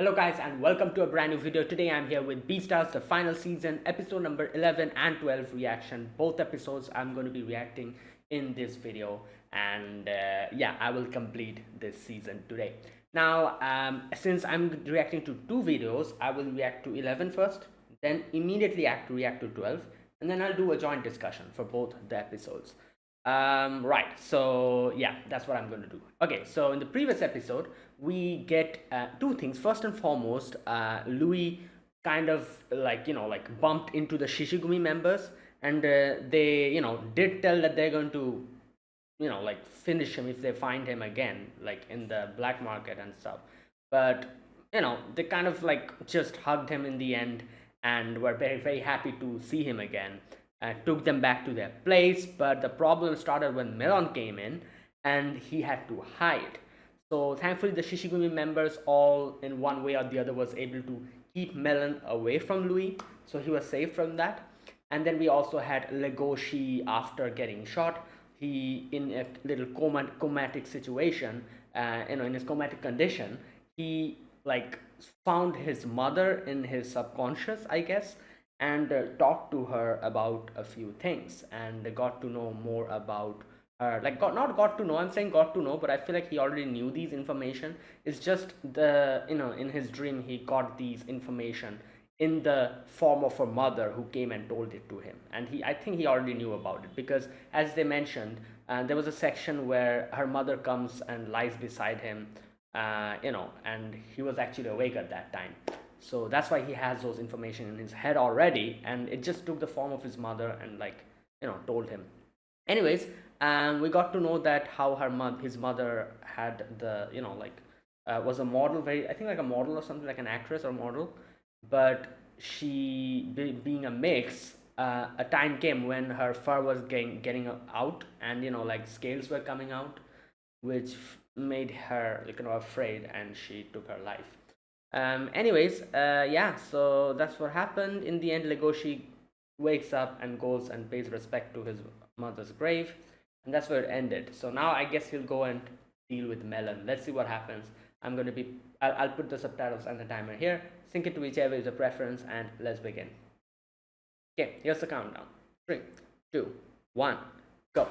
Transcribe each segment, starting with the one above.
Hello guys and welcome to a brand new video. Today I'm here with Beastars, the final season, episode number 11 and 12 reaction. Both episodes I'm going to be reacting in this video, and yeah, I will complete this season today. Now, since I'm reacting to two videos, I will react to 11 first, then immediately react to 12, and then I'll do a joint discussion for both the episodes. Right, so yeah, that's what I'm going to do. Okay, so in the previous episode, we get two things. First and foremost, Louis kind of like bumped into the Shishigumi members, and they did tell that they're going to like finish him if they find him again, like in the black market and stuff. But they kind of like just hugged him in the end and were very very happy to see him again, took them back to their place. But the problem started when Melon came in and he had to hide. So thankfully the Shishigumi members, all in one way or the other, was able to keep Melon away from Louis, so he was safe from that. And then we also had Legoshi after getting shot. He, in a little comatic situation, in his comatic condition, he like found his mother in his subconscious, I guess, and talked to her about a few things, and got to know more about her. Like, not got to know, I'm saying got to know, but I feel like he already knew these information. It's just the, in his dream he got these information in the form of her mother, who came and told it to him. And I think he already knew about it, because as they mentioned, there was a section where her mother comes and lies beside him, and he was actually awake at that time. So that's why he has those information in his head already, and it just took the form of his mother and, like, told him. Anyways, we got to know that how his mother had the, was a model, very, I think, like a model or something, like an actress or model. But she, being a mix, a time came when her fur was getting out, and like scales were coming out, which made her, afraid, and she took her life. Anyways, yeah, so that's what happened. In the end, Legoshi wakes up and goes and pays respect to his mother's grave, and that's where it ended. So now I guess he'll go and deal with Melon. Let's see what happens. I'll put the subtitles and the timer here. Sync it to whichever is a preference, and let's begin. Okay, here's the countdown. 3, 2, 1, go.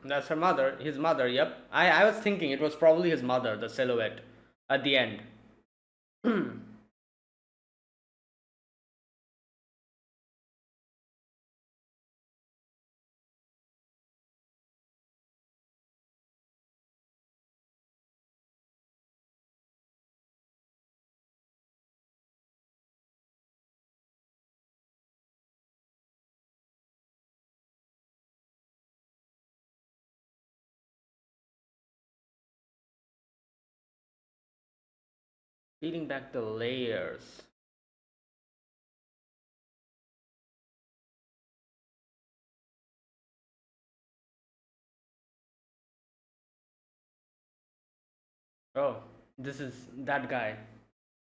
That's her mother, his mother, yep. I was thinking it was probably his mother, the silhouette at the end. Peeling back the layers. Oh, this is that guy,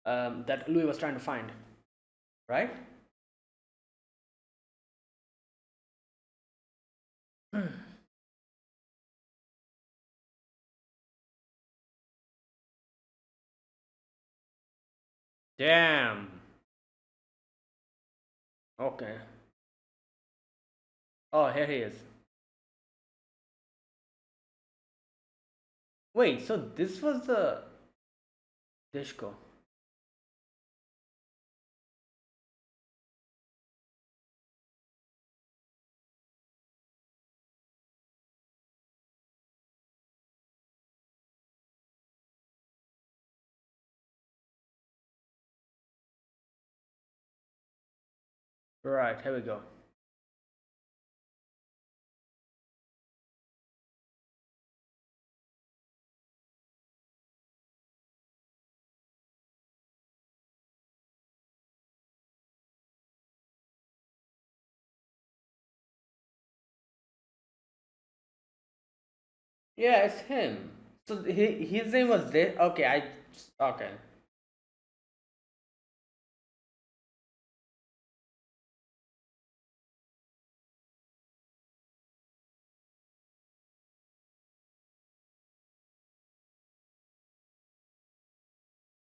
that Louis was trying to find, right? Damn. Okay. Oh, here he is. Wait, so this was the disco. Right, here we go. Yeah, it's him. So his name was this. Okay, okay.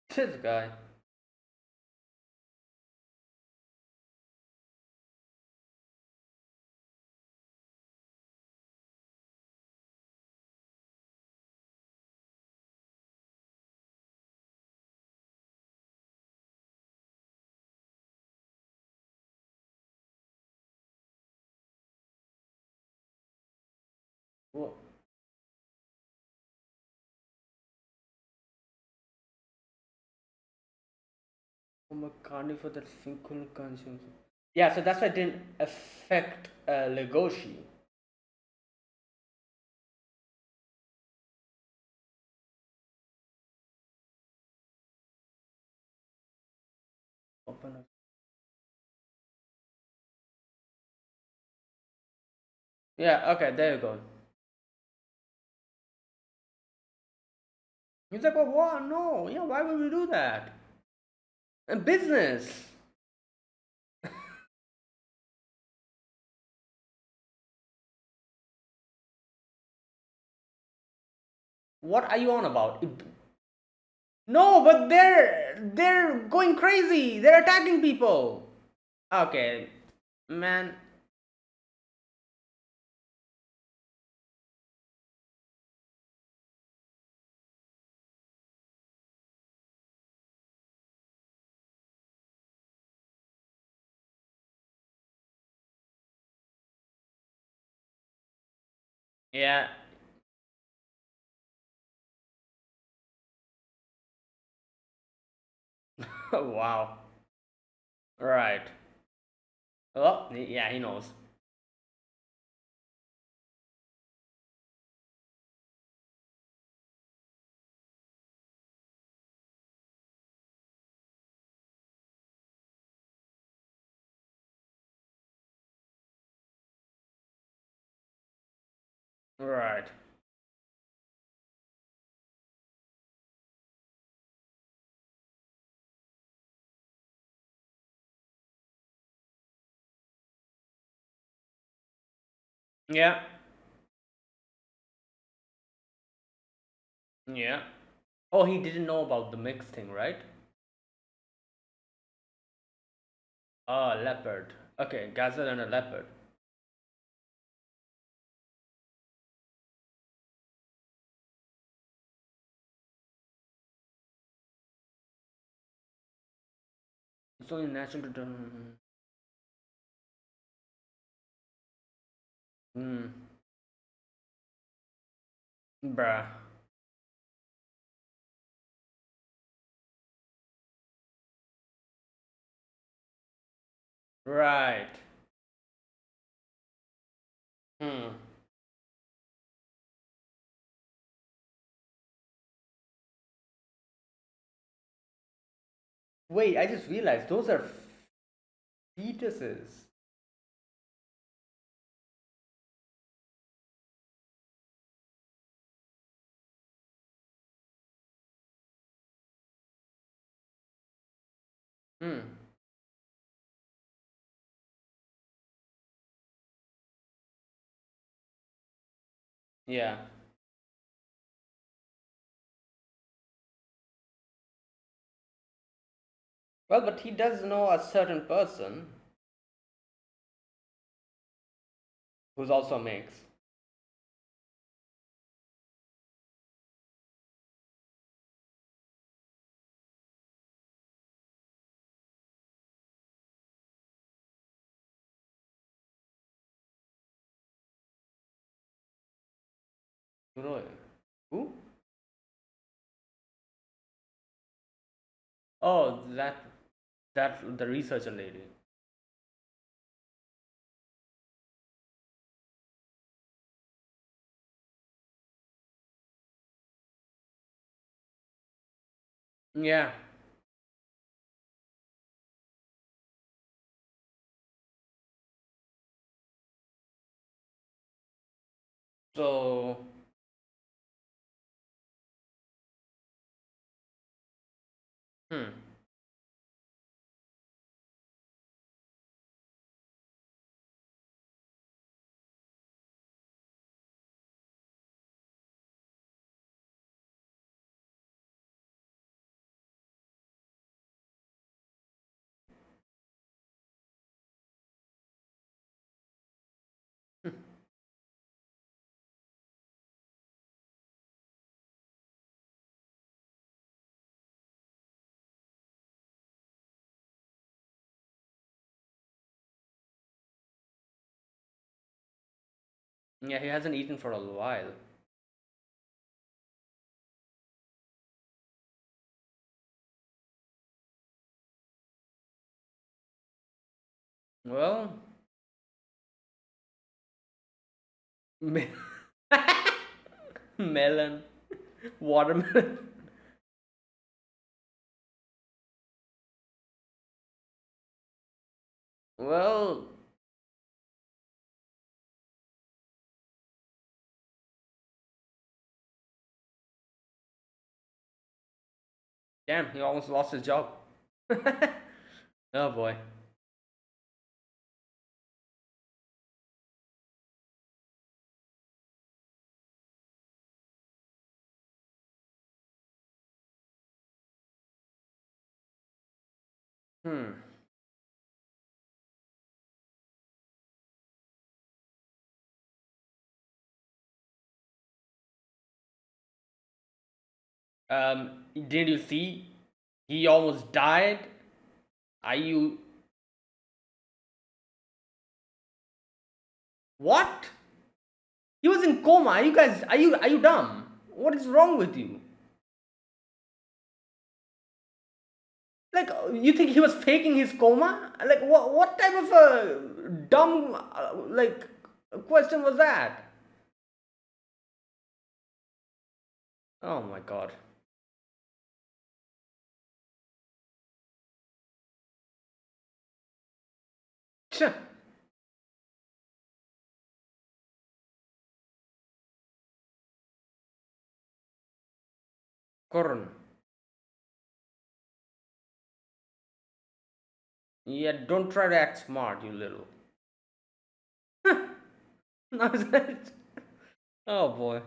This guy. Well, McCartney for that single consumes. Yeah, so that's why it didn't affect Legoshi. Open up. Yeah, okay, there you go. He's like, well, what? No, yeah, why would we do that? And business. What are you on about? No, but they're going crazy. They're attacking people. Okay, man. Yeah. Wow. Right. Oh, yeah, he knows. Right. Yeah. Yeah. Oh, he didn't know about the mix thing, right? Oh, leopard. Okay, gazelle and a leopard. It's only natural to turn. Hmm. Bruh. Right. Hmm. Wait, I just realized those are fetuses. Hmm. Yeah. Well, but he does know a certain person who's also mixed. You know who? Oh, that the researcher lady. Yeah. So, hmm. Yeah, he hasn't eaten for a while. Well, me- melon, watermelon. Well, damn, he almost lost his job. Oh boy. Hmm. Did you see? He almost died. Are you what? He was in coma. Are you guys? Are you dumb? What is wrong with you? Like you think he was faking his coma? Like what type of a dumb like question was that? Oh my god. Tch, Corn. Yeah, don't try to act smart, you little. Nonsense. Oh boy.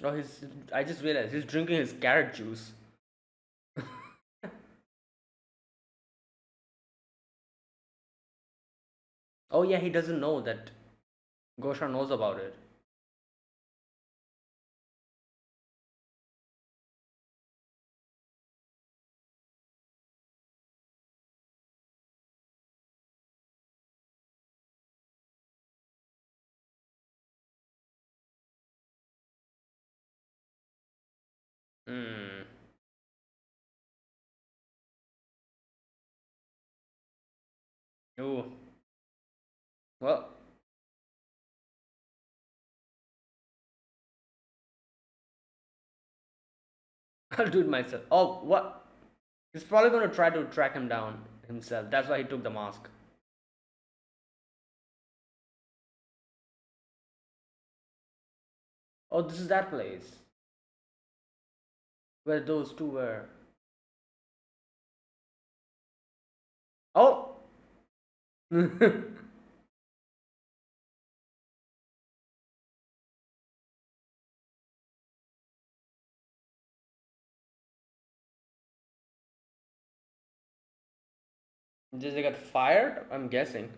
Oh, he's. I just realized he's drinking his carrot juice. Oh yeah, he doesn't know that Gosha knows about it. Hmm. Oh. Well, I'll do it myself. Oh, what? He's probably gonna try to track him down himself. That's why he took the mask. Oh, this is that place where those two were. Oh. Did they get fired? I'm guessing.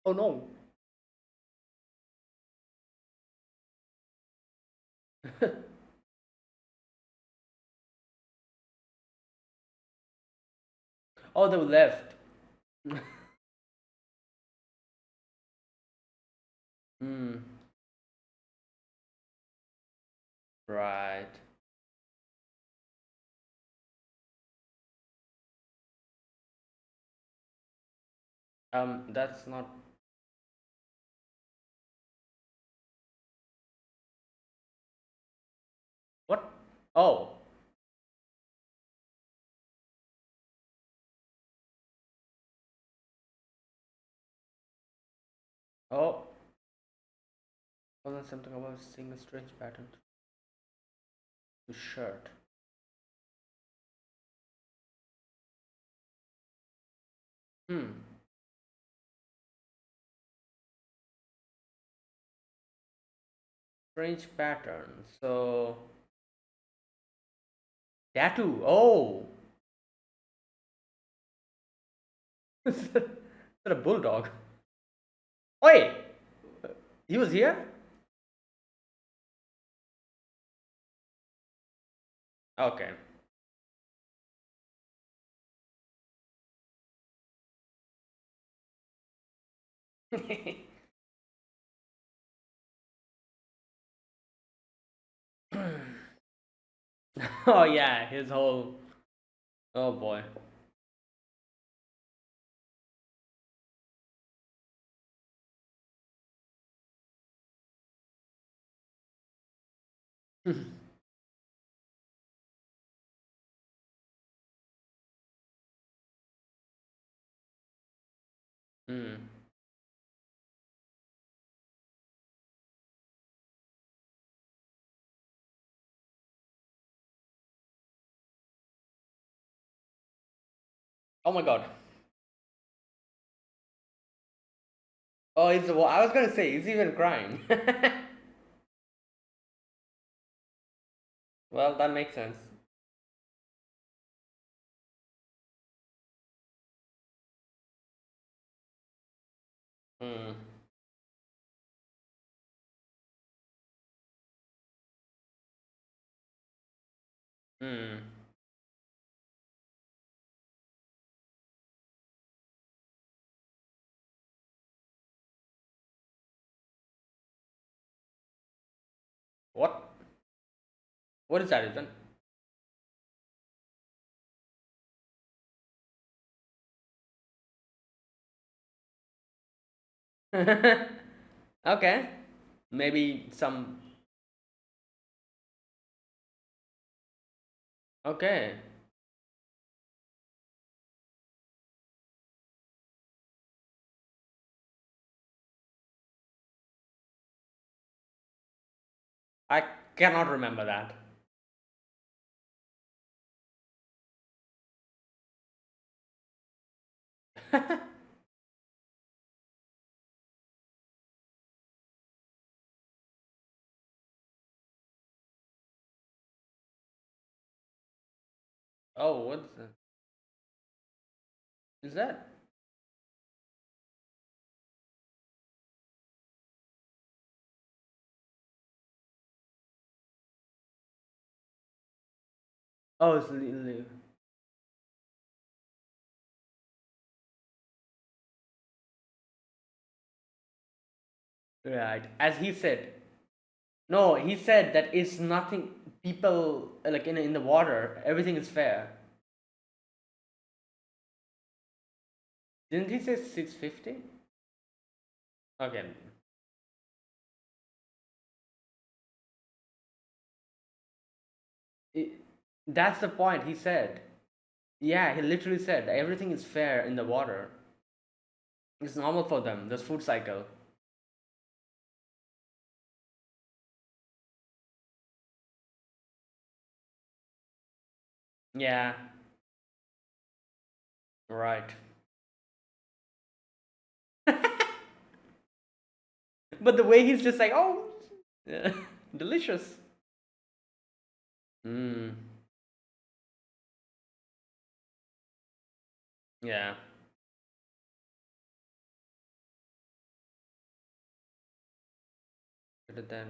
Oh no. Oh, they left. Hmm. Right. That's not. What? Oh. Oh. Wasn't something about seeing a strange pattern to shirt. Hmm. Strange pattern. So tattoo. Oh. Is that a bulldog? Wait. He was here? Okay. Oh yeah, his whole. Oh boy. Hmm. Oh my god. Oh, he's. Well, I was gonna say he's even crying. Well, that makes sense. Hmm. Hmm. What? What is that even? Okay. Maybe some. Okay. I cannot remember that. Oh, what's that? Is that? Oh, it's right. As he said. No, he said that it's nothing. People like in the water, everything is fair. Didn't he say 650? Okay. It, that's the point. He said. Yeah, he literally said everything is fair in the water. It's normal for them. This food cycle. Yeah. Right. But the way he's just like, oh, yeah, delicious. Mm. Yeah. better than.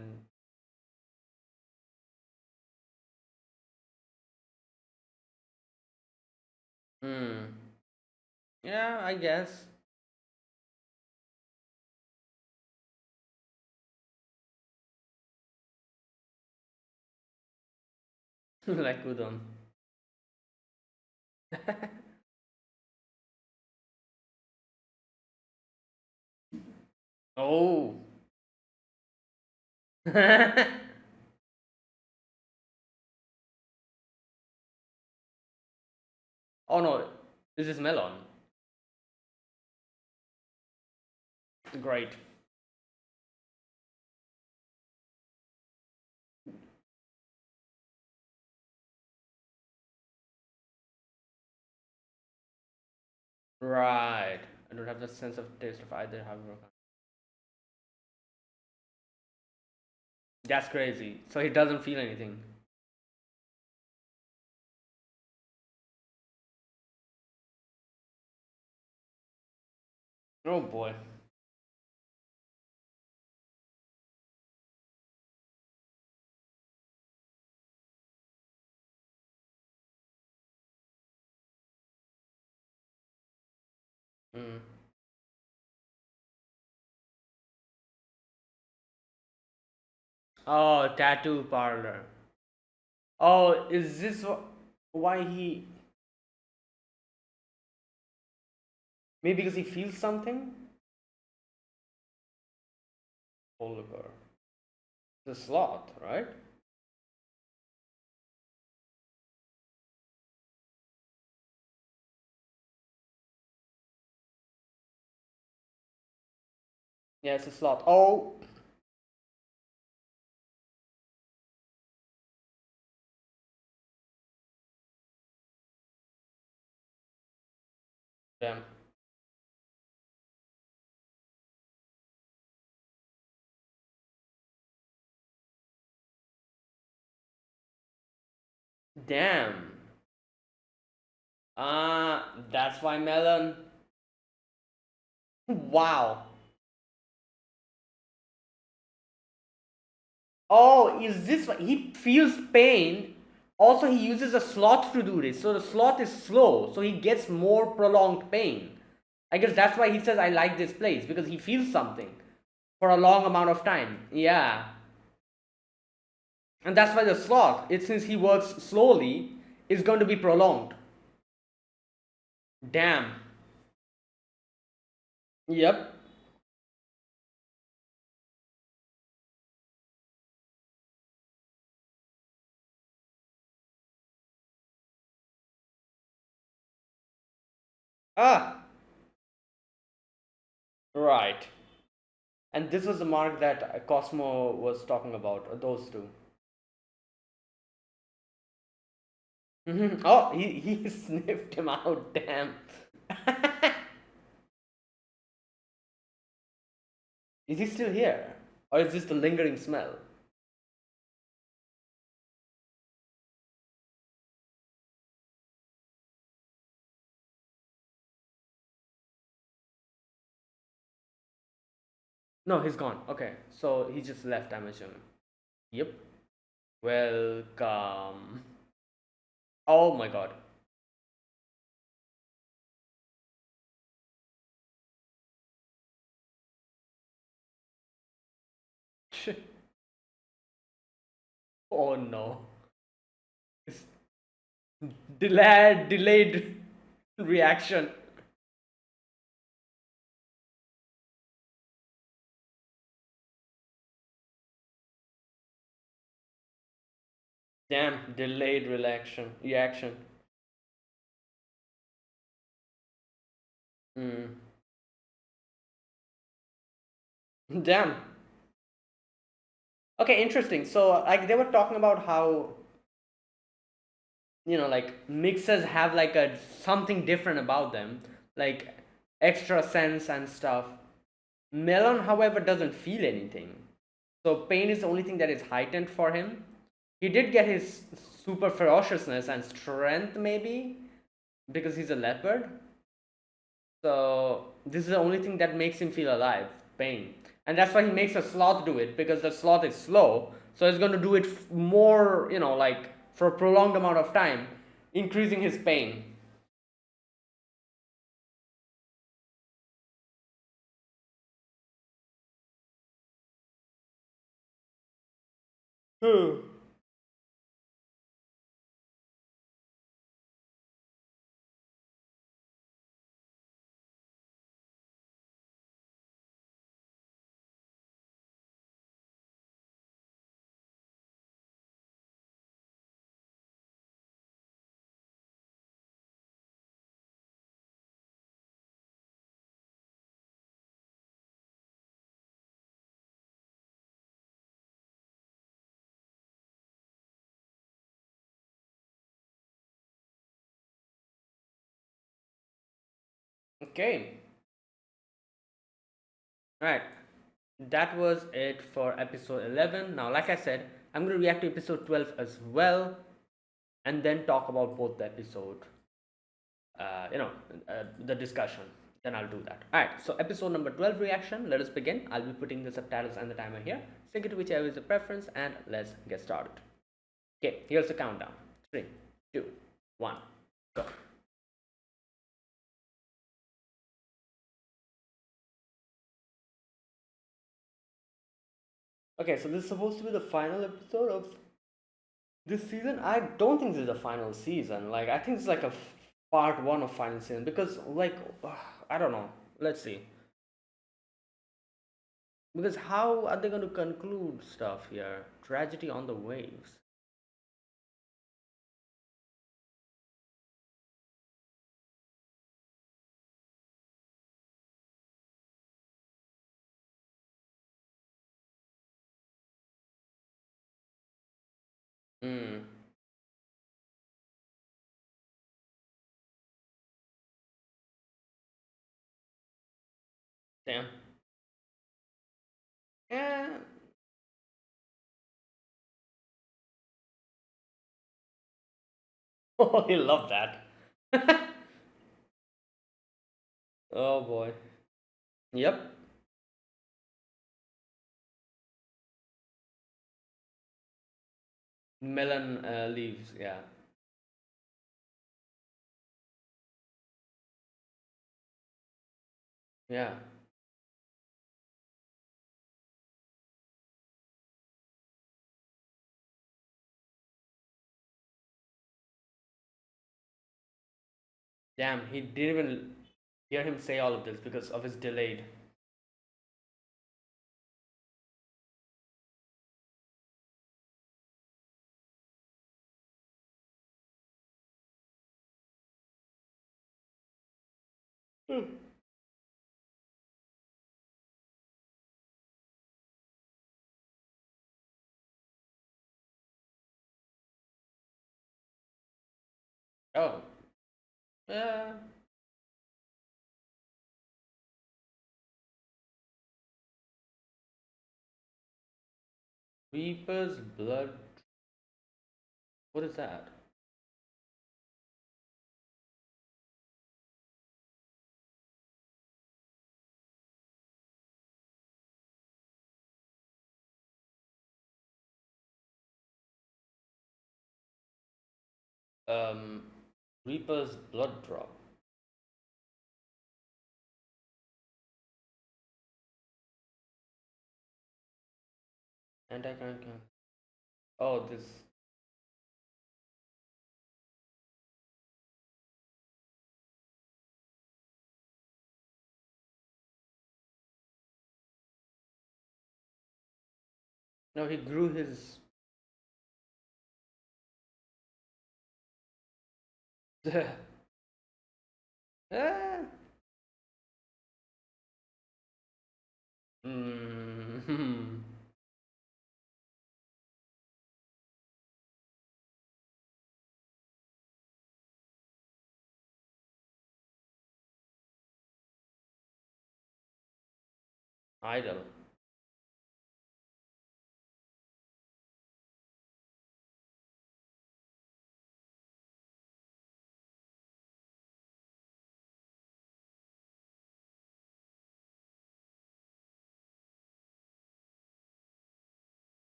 Hmm. Yeah, I guess. Like udon. Oh. Oh no, this is melon. Great. Right. I don't have the sense of taste of either. However, that's crazy. So he doesn't feel anything. Oh boy. Mm. Oh, tattoo parlor. Oh, is this why he? Maybe because he feels something. Oliver. The sloth, right? Yeah, it's a sloth. Oh, damn. Damn. That's why melon. Wow. Oh, is this why he feels pain? Also, he uses a sloth to do this. So the sloth is slow, so he gets more prolonged pain. I guess that's why he says, I like this place, because he feels something for a long amount of time. Yeah. And that's why the sloth, it since he works slowly, is going to be prolonged. Damn. Yep. Ah, right. And this was the mark that Cosmo was talking about, those two. Oh, he sniffed him out, damn. Is he still here? Or is this the lingering smell? No, he's gone. Okay, so he just left, I'm assuming. Yep. Welcome. Oh my god. Oh no. It's delayed reaction. Damn, delayed reaction. Mm. Damn. Okay, interesting. So like they were talking about how like mixers have like a something different about them, like extra sense and stuff. Melon, however, doesn't feel anything. So pain is the only thing that is heightened for him. He did get his super ferociousness and strength, maybe, because he's a leopard. So this is the only thing that makes him feel alive, pain. and that's why he makes a sloth do it, because the sloth is slow, so he's going to do it more, like for a prolonged amount of time, increasing his pain. Okay, all right. That was it for episode 11. Now, like I said, I'm going to react to episode 12 as well, and then talk about both the episode, uh, you know, the discussion. Then I'll do that. All right, so episode number 12 reaction. Let us begin. I'll be putting the subtitles and the timer here. Sync it to whichever is your preference, and let's get started. Okay, here's the countdown. 3, 2, 1, go. Okay, so this is supposed to be the final episode of this season. I don't think this is the final season. Like, I think it's like a part one of final season, because, like, I don't know. Let's see. Because how are they going to conclude stuff here? Tragedy on the waves. Hmm. Damn. Yeah. Oh, he loved that. Oh boy. Yep. Melon leaves. Yeah. Yeah. Damn. He didn't even hear him say all of this because of his delayed. Hmm. Oh. Yeah. Reaper's blood. What is that? Um. Reaper's blood drop. Anti. Oh, this. No, he grew his. Ah. Hmm. Idol.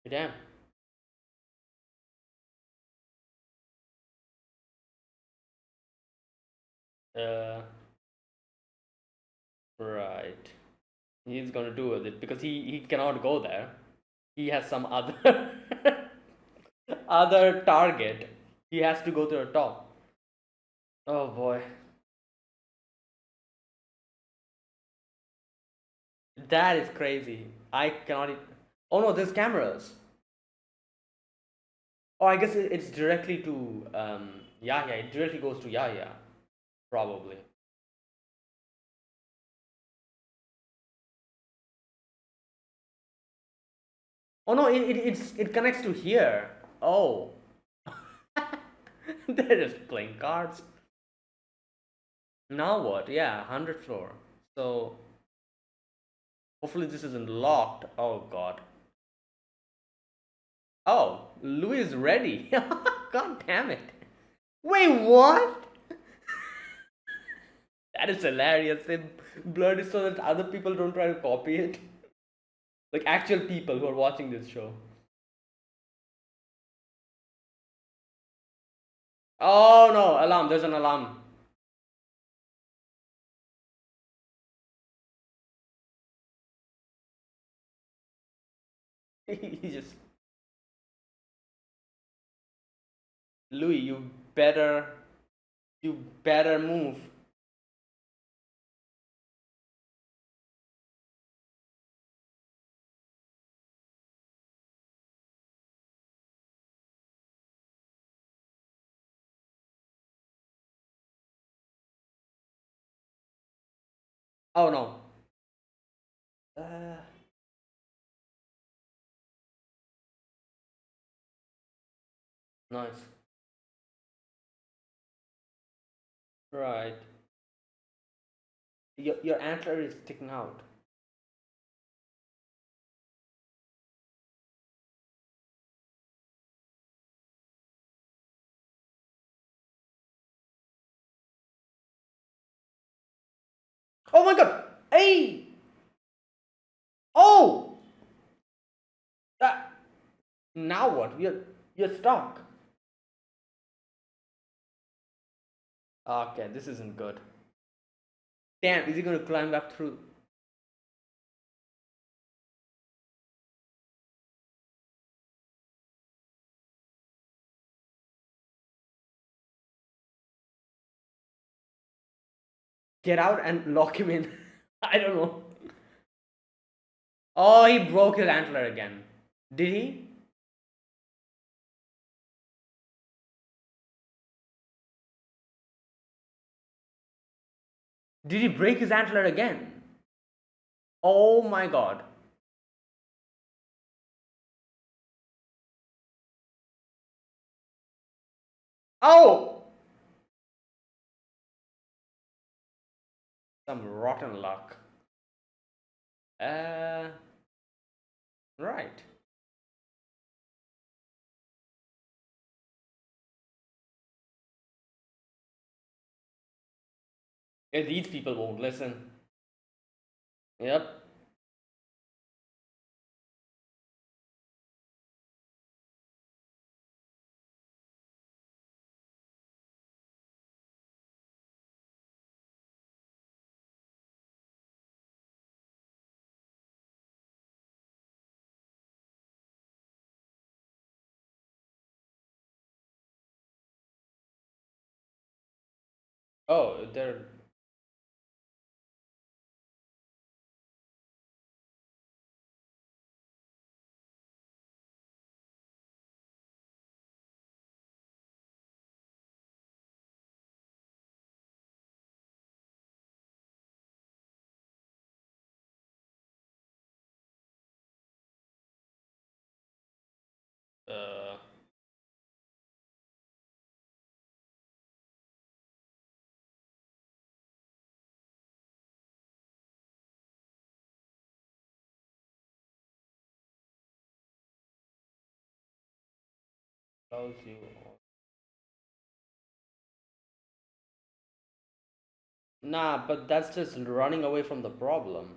Damn. Uh, right. He's gonna do with it because he cannot go there. He has some other other target. He has to go to the top. Oh boy. That is crazy. I cannot. Oh no, there's cameras. Oh, I guess it's directly to Yahya. It directly goes to Yahya, probably. Oh no, it connects to here. Oh, they're just playing cards. Now what? Yeah, 100th floor. So hopefully this isn't locked. Oh god. Oh, Louis is ready. God damn it. Wait, what? That is hilarious. They blurred it so that other people don't try to copy it. Like actual people who are watching this show. Oh no, alarm. There's an alarm. He just. Louis, you better move. Oh no. Uh, nice. Right. Your antler is sticking out. Oh my god! Hey! Oh! That. Now what? You're stuck. Okay, this isn't good. Damn, is he gonna climb back through? Get out and lock him in. I don't know. Oh, he broke his antler again. Did he? Did he break his antler again? Oh my god. Oh! Some rotten luck. Uh, right. These people won't listen. Yep. Oh, they're. Uh, tells you. Nah, but that's just running away from the problem.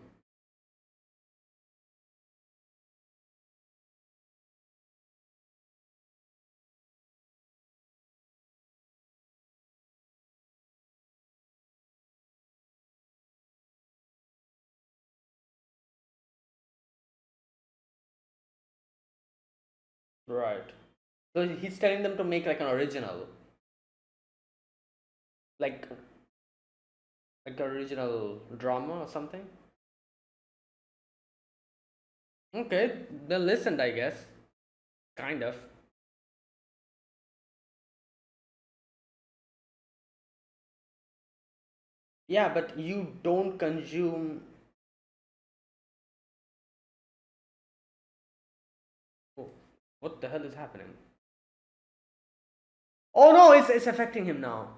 Right. So he's telling them to make like an original, like original drama or something. Okay, they listened, I guess. Kind of. Yeah, but you don't consume. Oh, what the hell is happening? Oh no, it's affecting him now.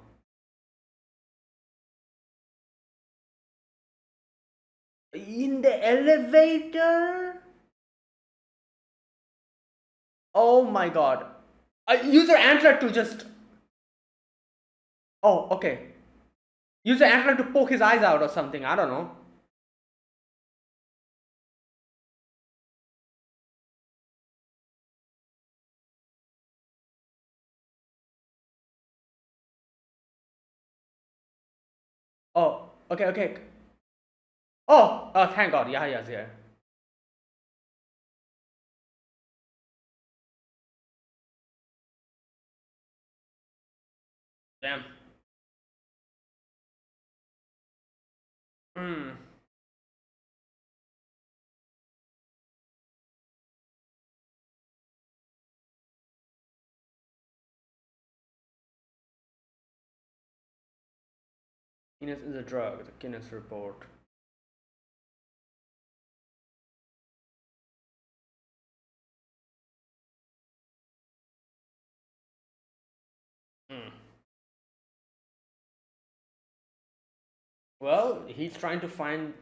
In the elevator? Oh my god. Use your antler to just. Oh, okay. Use your antler to poke his eyes out or something. I don't know. Oh, okay, okay. Oh, thank God. Yeah, yes, yeah. Damn. Hmm. Guinness is a drug. The Guinness report. Hmm. Well, he's trying to find.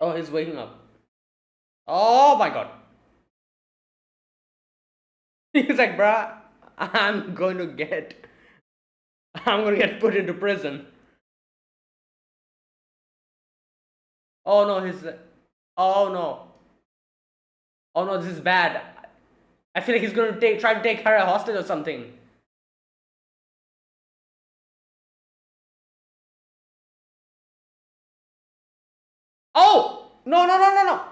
Oh, he's waking up. Oh my God. He's like, bruh, I'm going to get. I'm going to get put into prison. Oh no, his. Oh no. Oh no, this is bad. I feel like he's going to try to take her a hostage or something. Oh! No, no, no, no, no.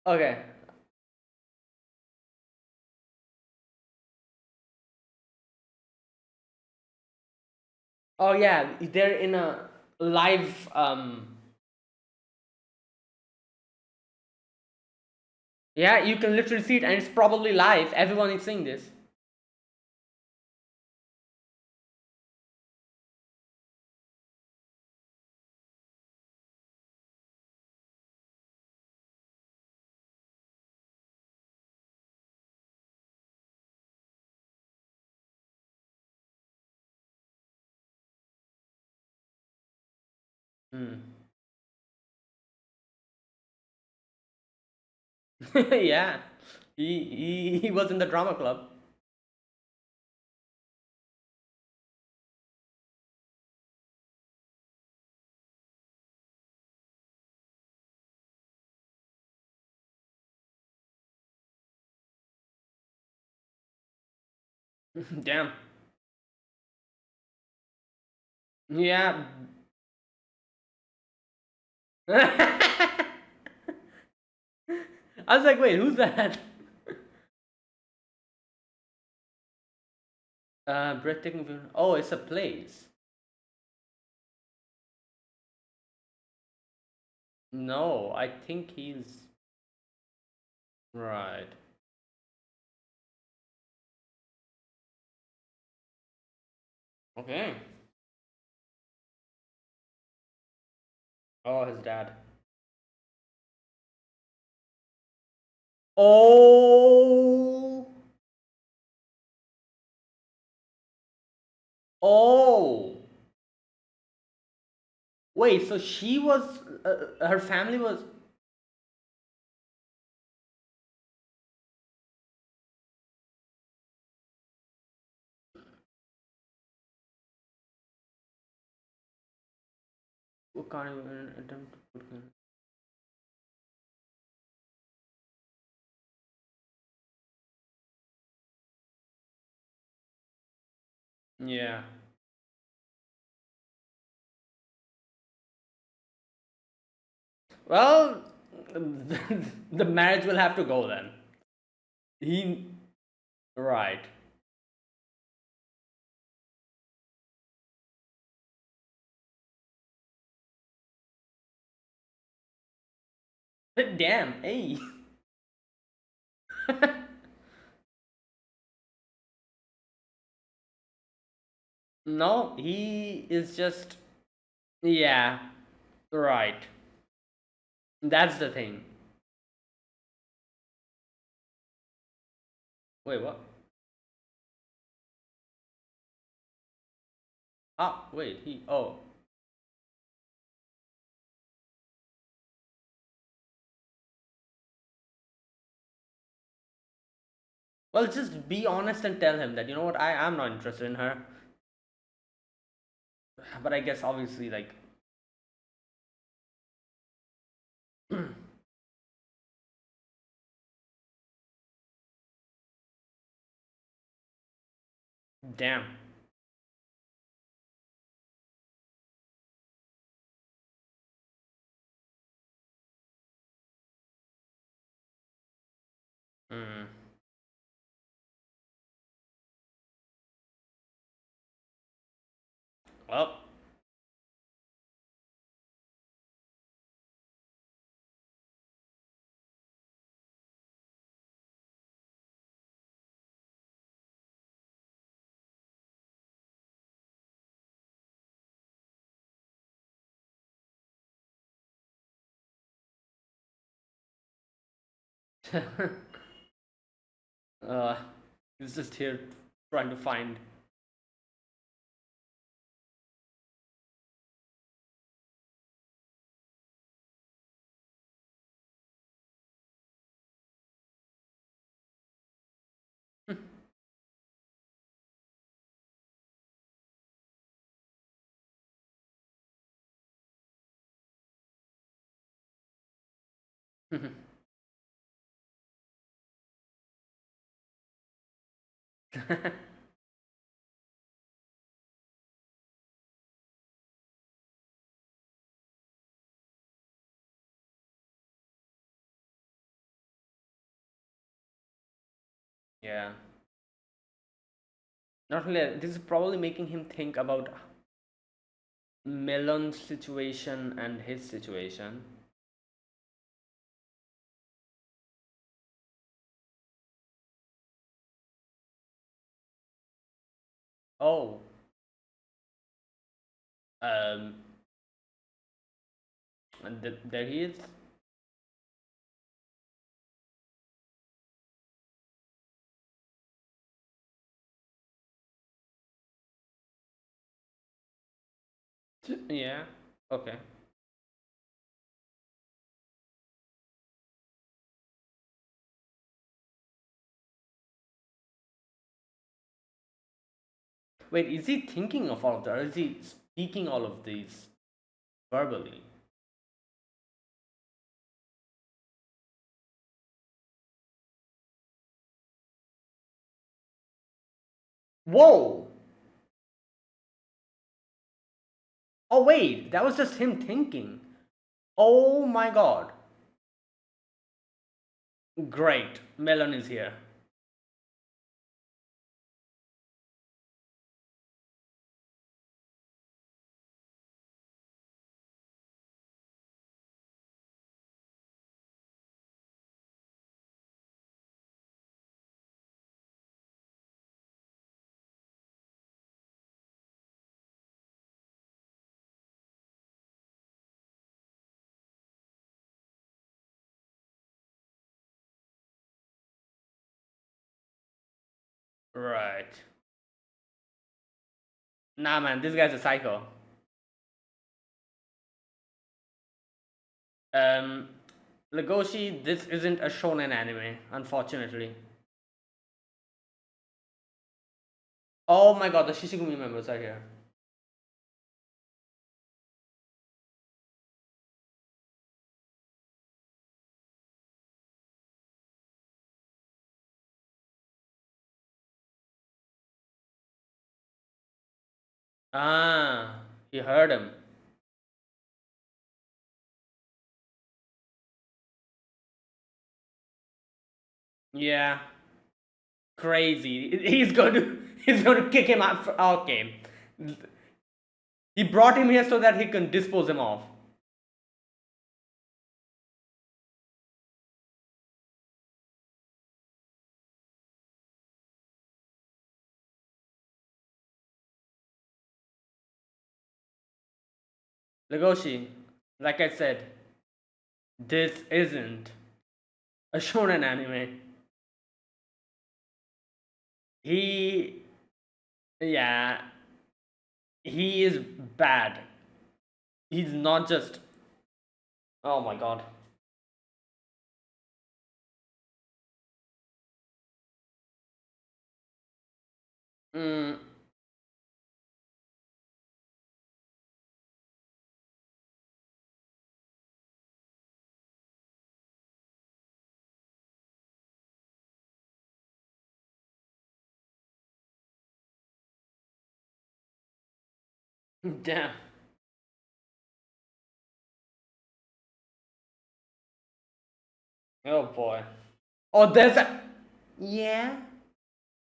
Okay. Oh yeah, they're in a live. Yeah, you can literally see it, and it's probably live. Everyone is seeing this. Hmm. Yeah, he was in the drama club. Damn. Yeah. I was like, wait, who's that? Breathtaking view. Oh, it's a place. No, I think he's right. Okay. Oh, his dad. Oh. Oh. Wait, so she was. Her family was. Can't even attempt to put. Yeah. Well, the marriage will have to go then. He, right. But damn, hey. No, he is just, yeah, right. That's the thing. Wait, what? Ah, wait, he, oh. Well, just be honest and tell him that, you know what, I am not interested in her. But I guess obviously, like, damn. Mm. Well, uh, he's just here trying to find. Yeah. Not only that, this is probably making him think about Melon's situation and his situation. Oh, um, and there he is. Yeah. Okay. Wait, is he thinking of all of that, or is he speaking all of these verbally? Whoa! Oh wait, that was just him thinking. Oh my god. Great, Melon is here. Right. Nah, man, this guy's a psycho. Um, Legoshi, this isn't a shonen anime, unfortunately. Oh my god, the Shishigumi members are here. Ah, he heard him. Yeah, crazy. He's going to kick him out. Okay, he brought him here so that he can dispose him off. Legoshi, like I said, this isn't a shonen anime. He, yeah, he is bad. He's not just. Oh my god. Mm, damn. Oh boy. Oh, there's a. Yeah.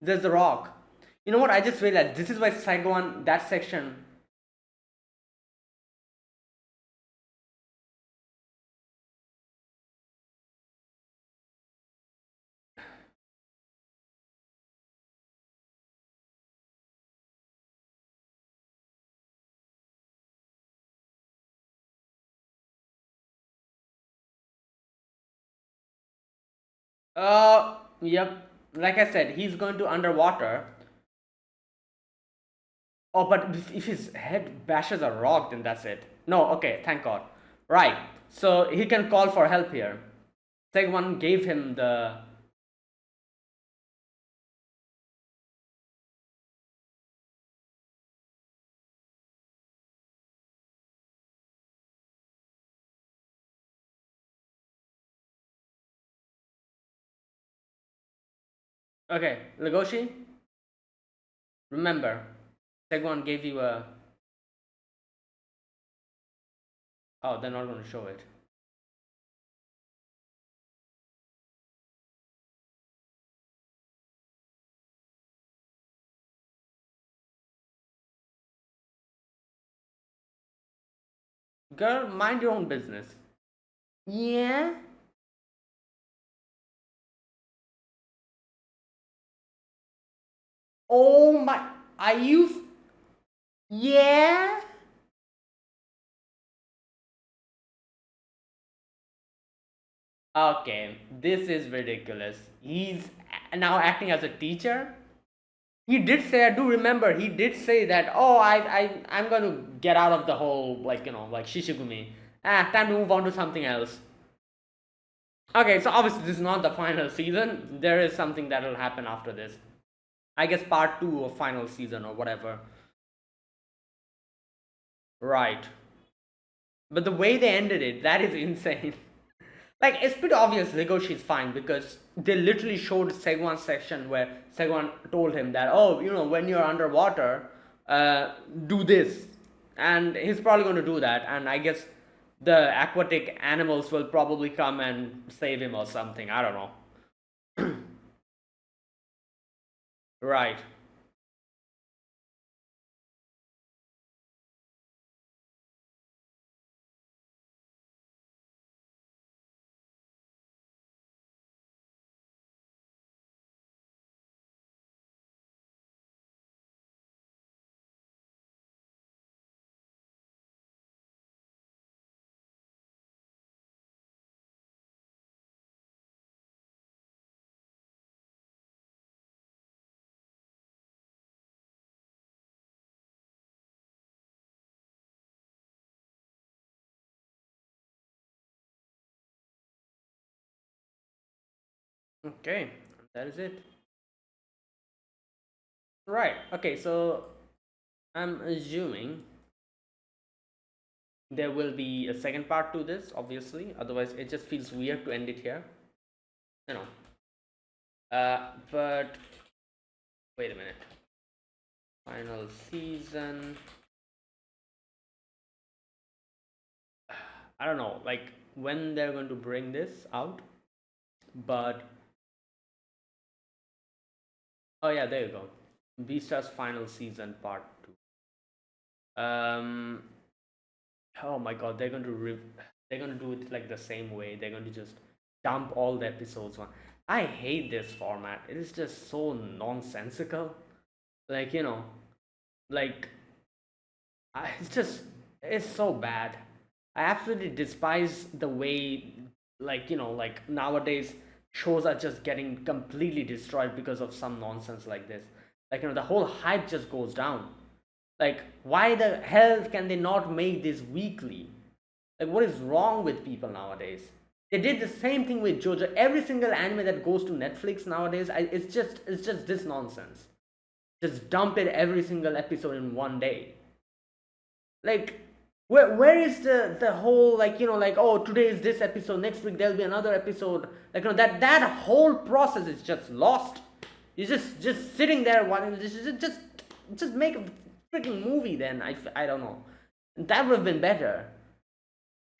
There's the rock. You know what? I just realized this is why Saigon, that section. Yep. Like I said, he's going to underwater. Oh, but if his head bashes a rock, then that's it. No, okay, thank God. Right. So he can call for help here. Segwan gave him the. Okay, Legoshi, remember, Segwan gave you a. Oh, they're not going to show it. Girl, mind your own business. Yeah? Oh my. Are you. Yeah? Okay, this is ridiculous. He's now acting as a teacher. He did say, I do remember, he did say that, oh, I'm going to get out of the whole, like, like Shishigumi. Time to move on to something else. Okay, so obviously this is not the final season. There is something that will happen after this. I guess part 2 of final season or whatever. Right. But the way they ended it, that is insane. Like, it's pretty obvious Legoshi is fine because they literally showed Segwan's section where Segwan told him that, oh, when you're underwater, do this. And he's probably going to do that. And I guess the aquatic animals will probably come and save him or something. I don't know. Right. Okay. That is it. Right. Okay, so I'm assuming there will be a second part to this, obviously. Otherwise, it just feels weird to end it here. You know. But wait a minute. final season. I don't know, like when they're going to bring this out, but oh yeah, there you go. Beastars final season part 2. Oh my god, they're going to do it like the same way. They're going to just dump all the episodes one. I hate this format. It is just so nonsensical. Like, like it's just, it's so bad. I absolutely despise the way, like, like nowadays shows are just getting completely destroyed because of some nonsense like this. Like, the whole hype just goes down. Like, why the hell can they not make this weekly? Like, what is wrong with people nowadays? They did the same thing with JoJo. Every single anime that goes to Netflix nowadays, it's just this nonsense. Just dump it every single episode in one day. Like, where is the whole, like, like, oh, today is this episode, next week there'll be another episode. Like, that whole process is just lost. You're just sitting there wanting just make a freaking movie. Then I don't know. That would have been better.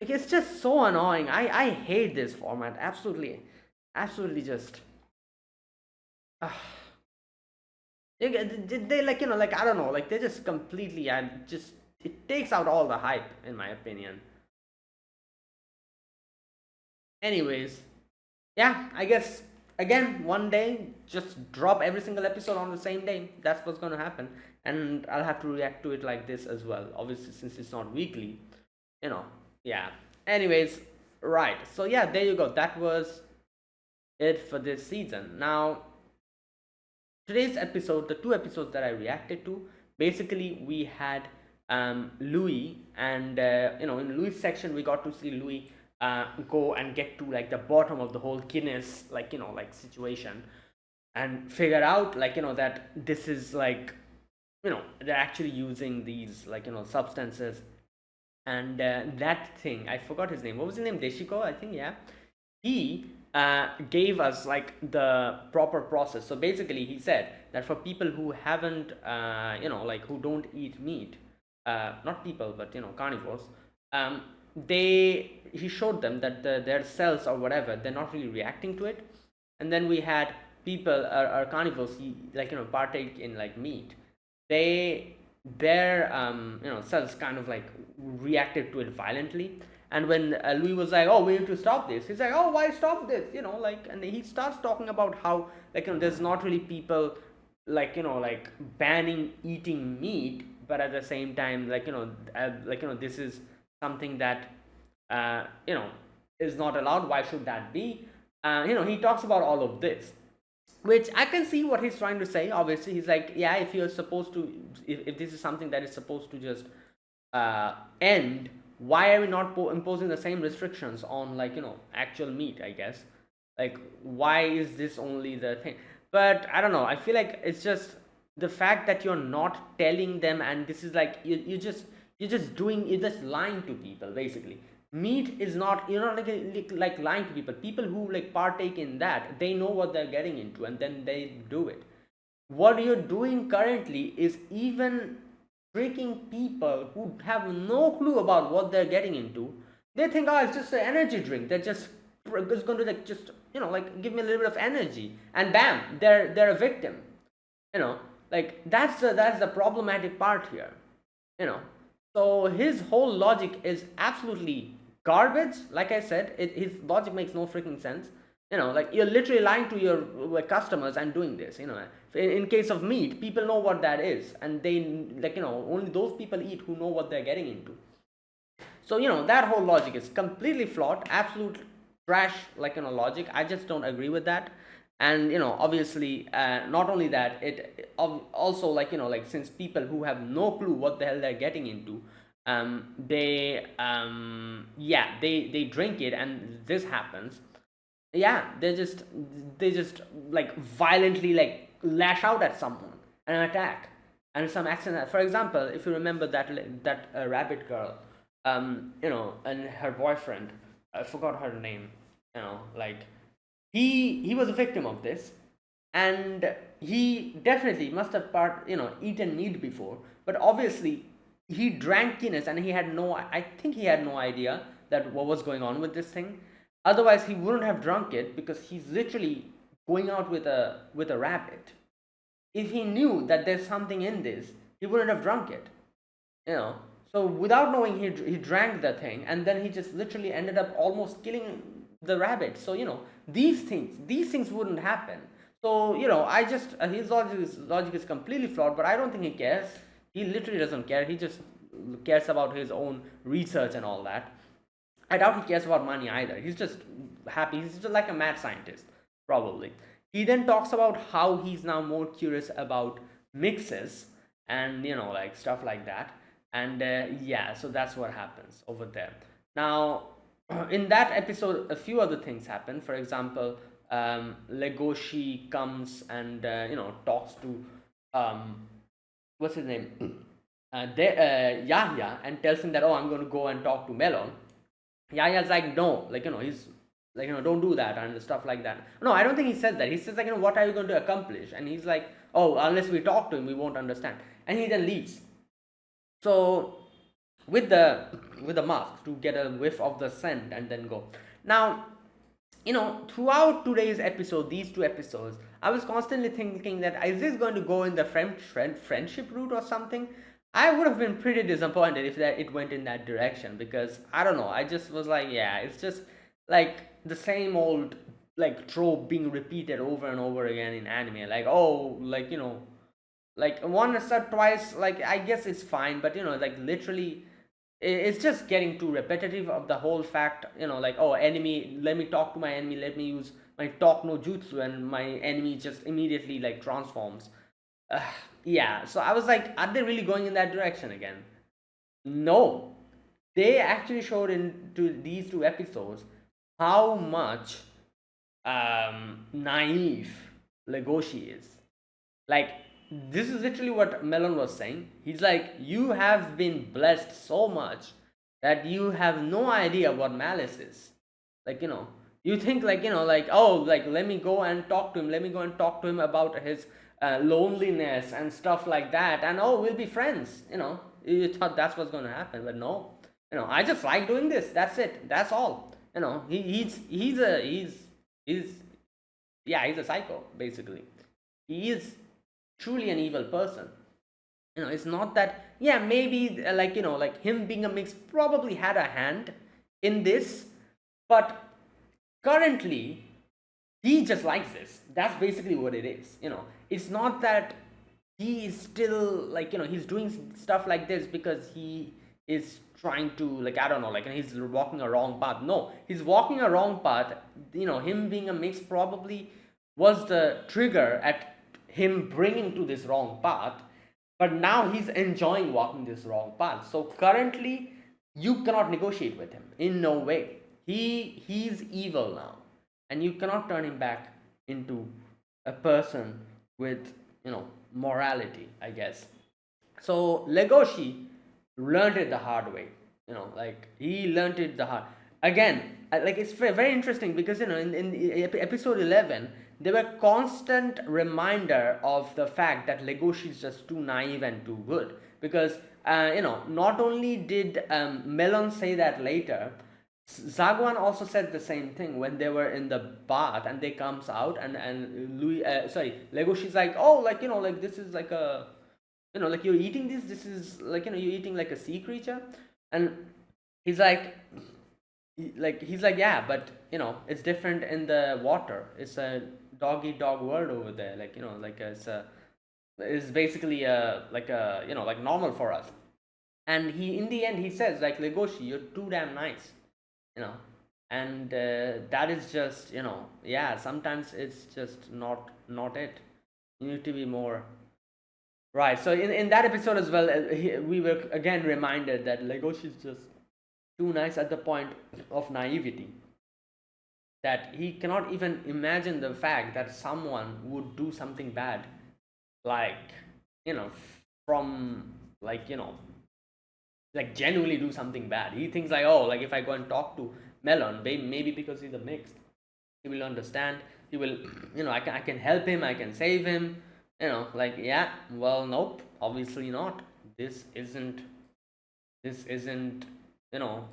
Like, it's just so annoying. I hate this format. Absolutely just. They like, like, I don't know, like they just completely, and just, it takes out all the hype in my opinion. Anyways, yeah, I guess again one day just drop every single episode on the same day. That's what's gonna happen, and I'll have to react to it like this as well. Obviously, since it's not weekly, you know. Yeah. Anyways, right. So yeah, there you go. That was it for this season. Now, today's episode, the two episodes that I reacted to, basically we had Louis, and in Louis' section we got to see Louis go and get to like the bottom of the whole Guinness, like, like situation, and figure out, like, that this is like, they're actually using these, like, substances, and that thing, I forgot his name. What was his name? Deshiko, I think. Yeah, he gave us like the proper process. So basically, he said that for people who haven't, like who don't eat meat, not people, but carnivores, he showed them that their cells or whatever, they're not really reacting to it. And then we had people, or carnivores, like, partake in like meat. Their cells kind of like reacted to it violently. And when Louis was like, oh, we need to stop this, he's like, oh, why stop this, like, and he starts talking about how, like, there's not really people, like, like banning eating meat, but at the same time, like, like, this is something that is not allowed. Why should that be? He talks about all of this, which I can see what he's trying to say. Obviously, he's like, yeah, if you're supposed to, if this is something that is supposed to just end, why are we not imposing the same restrictions on, like, actual meat, I guess. Like, why is this only the thing? But I don't know, I feel like it's just the fact that you're not telling them, and this is like, you're just lying to people, basically. Meat is not, you're not like lying to people. People who like partake in that, they know what they're getting into, and then they do it. What you're doing currently is even tricking people who have no clue about what they're getting into. They think, oh, it's just an energy drink. They're just, it's going to like just, like give me a little bit of energy, and bam, they're a victim. Like that's the problematic part here. So his whole logic is absolutely garbage. Like I said, his logic makes no freaking sense. Like, you're literally lying to your customers and doing this. In case of meat, people know what that is, and they, like, only those people eat who know what they're getting into. So that whole logic is completely flawed, absolute trash, like, logic. I just don't agree with that. And obviously, not only that, it also, like, like, since people who have no clue what the hell they're getting into, they drink it, and this happens. Yeah, they just like violently, like, lash out at someone and attack. And some accident, for example, if you remember that rabbit girl, and her boyfriend, I forgot her name, like, he was a victim of this, and he definitely must have eaten meat before, but obviously he drank Guinness and he had no, I think he had no idea that what was going on with this thing. Otherwise he wouldn't have drunk it, because he's literally going out with a rabbit. If he knew that there's something in this, he wouldn't have drunk it, you know. So without knowing, he drank the thing, and then he just literally ended up almost killing the rabbit. So these things wouldn't happen. So I just his logic is completely flawed, but I don't think he cares. He literally doesn't care. He just cares about his own research and all that. I doubt he cares about money either. He's just happy. He's just like a mad scientist, probably. He then talks about how he's now more curious about mixes and like stuff like that. And yeah, so that's what happens over there. Now, in that episode, a few other things happen. For example, Legoshi comes and talks to what's his name, Yahya, and tells him that, oh, I'm going to go and talk to Melon. Yahya's like, no, like he's like, don't do that and stuff like that. No, I don't think he says that. He says like, what are you going to accomplish? And he's like, oh, unless we talk to him, we won't understand. And he then leaves. So with the mask to get a whiff of the scent and then go. Now, throughout today's episode, these two episodes, I was constantly thinking that, is this going to go in the friendship route or something? I would have been pretty disappointed if that it went in that direction, because I don't know, I just was like, yeah, it's just like the same old like trope being repeated over and over again in anime. Like, oh, like like once or twice, like I guess it's fine, but like literally it's just getting too repetitive of the whole fact, like, oh, enemy, let me talk to my enemy, let me use my talk no jutsu, and my enemy just immediately like transforms. uh, yeah, so I was like, are they really going in that direction again? No, they actually showed into these two episodes how much naive Legoshi is. Like, this is literally what Melon was saying. He's like, you have been blessed so much that you have no idea what malice is. Like, you think like, like, oh, like, let me go and talk to him. Let me go and talk to him about his loneliness and stuff like that. And oh, we'll be friends. You thought that's what's going to happen. But no, I just like doing this. That's it. That's all. He's yeah, he's a psycho, basically. He is truly an evil person. It's not that, yeah, maybe like him being a mix probably had a hand in this, but currently he just likes this. That's basically what it is. It's not that he is still like, he's doing stuff like this because he is trying to, like, I don't know, like he's walking a wrong path. No, he's walking a wrong path. Him being a mix probably was the trigger at him bringing to this wrong path, but now he's enjoying walking this wrong path. So currently you cannot negotiate with him in no way. He's evil now, and you cannot turn him back into a person with morality, I guess. So Legoshi learned it the hard way. Like he learned it the hard again. Like, it's very interesting because in episode 11 they were constant reminder of the fact that Legoshi is just too naive and too good, because not only did Melon say that later, Zagwan also said the same thing when they were in the bath and they comes out, and Legoshi's like, oh, like, like this is like a, like you're eating this is like, you're eating like a sea creature. And he's like, yeah, but it's different in the water. It's a dog eat dog world over there. Like, like it's basically like like normal for us. And he, in the end, he says like, Legoshi, you're too damn nice. And that is just, yeah, sometimes it's just not it. You need to be more right. So in that episode as well, we were again reminded that Legoshi is just too nice at the point of naivety, that he cannot even imagine the fact that someone would do something bad, like, from like, like genuinely do something bad. He thinks like, oh, like if I go and talk to Melon, maybe because he's a mixed, He will understand. He will, I can help him. I can save him. Like, yeah. Well, nope. Obviously not. This isn't. This isn't. You know,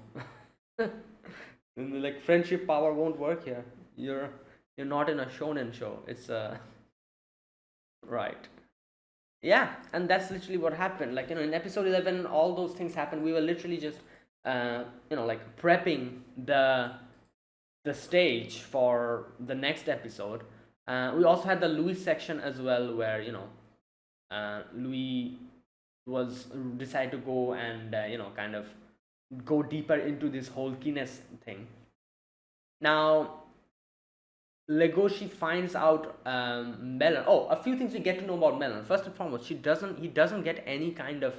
like friendship power won't work here. You're you're not in a shonen show. It's right. Yeah, and that's literally what happened. Like, in episode 11, all those things happened. We were literally just like prepping the stage for the next episode. We also had the Louis section as well, where Louis was decided to go and kind of go deeper into this whole Guinness thing. Now, Legoshi finds out Melon. Oh, a few things we get to know about Melon. First and foremost, he doesn't get any kind of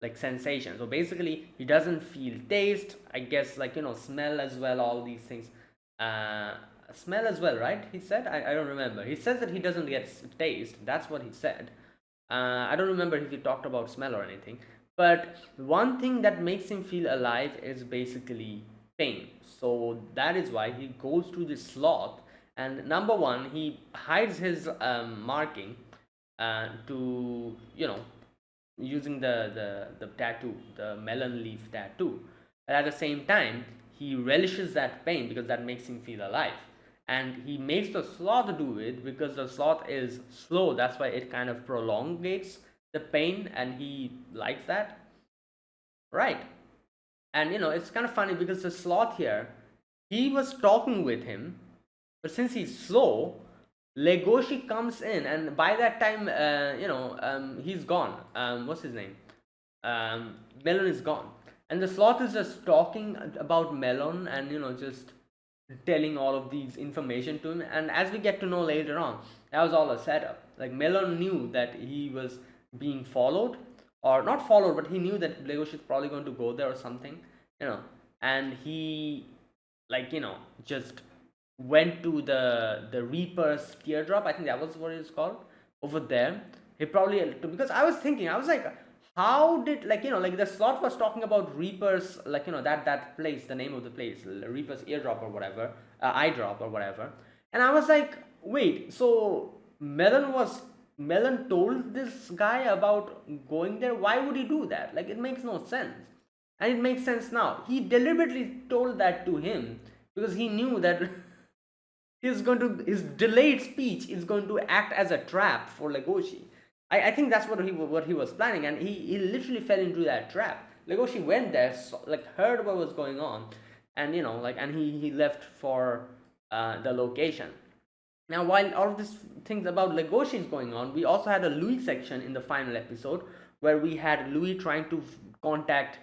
like sensation. So basically, he doesn't feel taste. I guess, like, smell as well. All these things. Uh, Smell as well, right? He said. I don't remember. He says that he doesn't get taste. That's what he said. I don't remember if he talked about smell or anything. But one thing that makes him feel alive is basically pain. So that is why he goes to the sloth, and number one, he hides his marking to, using the tattoo, the melon leaf tattoo. But at the same time, he relishes that pain because that makes him feel alive. And he makes the sloth do it because the sloth is slow. That's why it kind of prolongates the pain, and he likes that. Right. And it's kind of funny because the sloth here, he was talking with him, but since he's slow, Legoshi comes in, and by that time, he's gone. What's his name? Melon is gone, and the sloth is just talking about Melon, and just telling all of these information to him. And as we get to know later on, that was all a setup. Like, Melon knew that he was being followed, or not followed, but he knew that Legoshi is probably going to go there or something, and he, like, just went to the Reaper's teardrop. I think that was what it's called over there. He probably, because I was thinking, I was like, how did, like, like the slot was talking about Reaper's, like, that place, the name of the place, Reaper's eardrop or whatever, eye drop or whatever. And I was like, wait, so Melon told this guy about going there? Why would he do that? Like, it makes no sense. And it makes sense now. He deliberately told that to him because he knew that his delayed speech is going to act as a trap for Legoshi. I think that's what he was planning, and he literally fell into that trap. Legoshi went there, like, heard what was going on, and and he left for the location. Now, while all of these things about Legoshi is going on, we also had a Louis section in the final episode where we had Louis trying to contact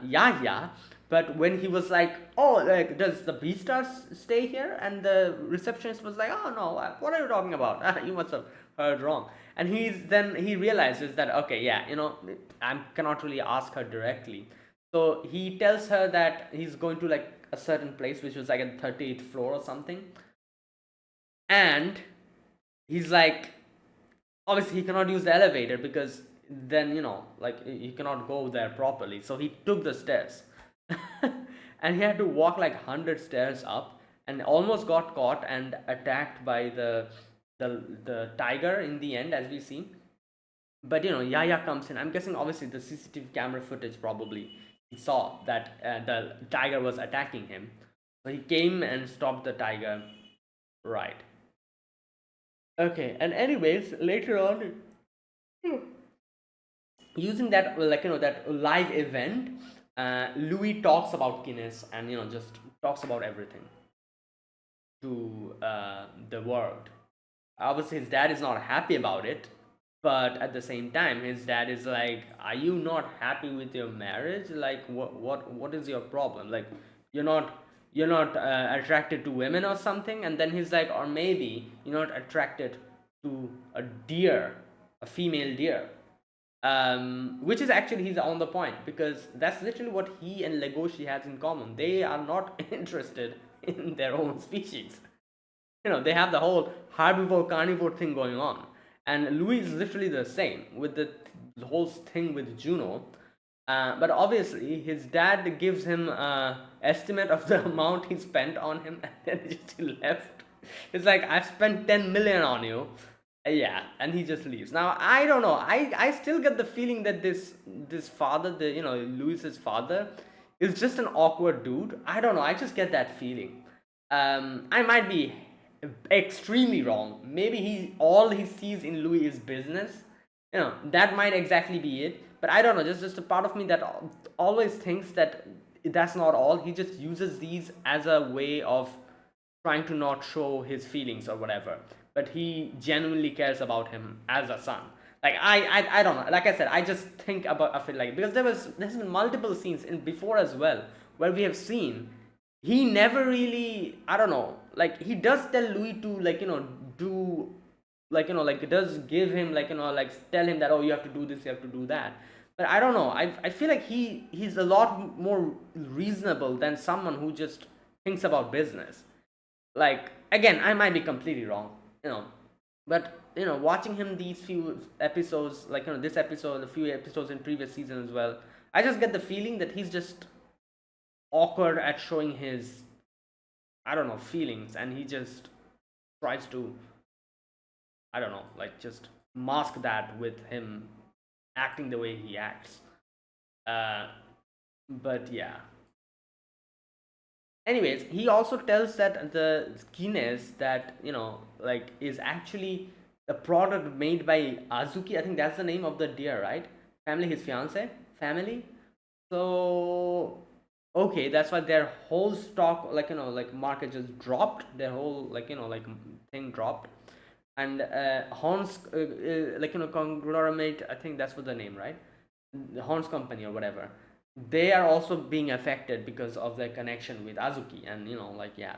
Yahya, but when he was like, oh, like, does the Beastars stay here? And the receptionist was like, oh no, what are you talking about? You must have heard wrong. And he realizes that, okay, yeah, I cannot really ask her directly. So he tells her that he's going to, like, a certain place, which was like a 38th floor or something. And he's like, obviously he cannot use the elevator because then, like, he cannot go there properly. So he took the stairs. And he had to walk like 100 stairs up, and almost got caught and attacked by the tiger in the end, as we see. But Yaya comes in. I'm guessing, obviously, the CCTV camera footage probably he saw that the tiger was attacking him, so he came and stopped the tiger. Right. Okay. And anyways, later on, using that, like, that live event, Louis talks about Guinness, and just talks about everything to the world. Obviously, his dad is not happy about it, but at the same time, his dad is like, "Are you not happy with your marriage? Like, what is your problem? Like, you're not attracted to women or something?" And then he's like, "Or maybe you're not attracted to a deer, a female deer." Which is actually, he's on the point, because that's literally what he and Legoshi has in common. They are not interested in their own species. They have the whole herbivore carnivore thing going on, and Louis is literally the same with the whole thing with Juno. But obviously, his dad gives him estimate of the amount he spent on him, and then he just left. It's like, I've spent 10 million on you. Yeah, and he just leaves. Now I don't know. I still get the feeling that this father, the Louis's father, is just an awkward dude. I don't know. I just get that feeling. I might be extremely wrong. Maybe all he sees in Louis is business. That might exactly be it. But I don't know. Just a part of me that always thinks that that's not all. He just uses these as a way of trying to not show his feelings or whatever, but he genuinely cares about him as a son. Like, I don't know, like I said, I just think about of it, like, because there's been multiple scenes in before as well where we have seen he never really, I don't know, like, he does tell Louis to, like, do, like, like, it does give him, like, like, tell him that, oh, you have to do this, you have to do that. But I don't know, I feel like he's a lot more reasonable than someone who just thinks about business. Like, again, I might be completely wrong, but watching him these few episodes, like, this episode, a few episodes in previous season as well, I just get the feeling that he's just awkward at showing his, I don't know, feelings, and he just tries to, I don't know, like, just mask that with him acting the way he acts. uh but yeah. Anyways, he also tells that the Guinness that like, is actually a product made by Azuki. I think that's the name of the deer, right? Family, his fiance, family. So okay, that's why their whole stock, like, like, market just dropped. Their whole, like, like, thing dropped. And Horns, like, conglomerate. I think that's what the name, right? The Horns company or whatever, they are also being affected because of their connection with Azuki, and like, yeah.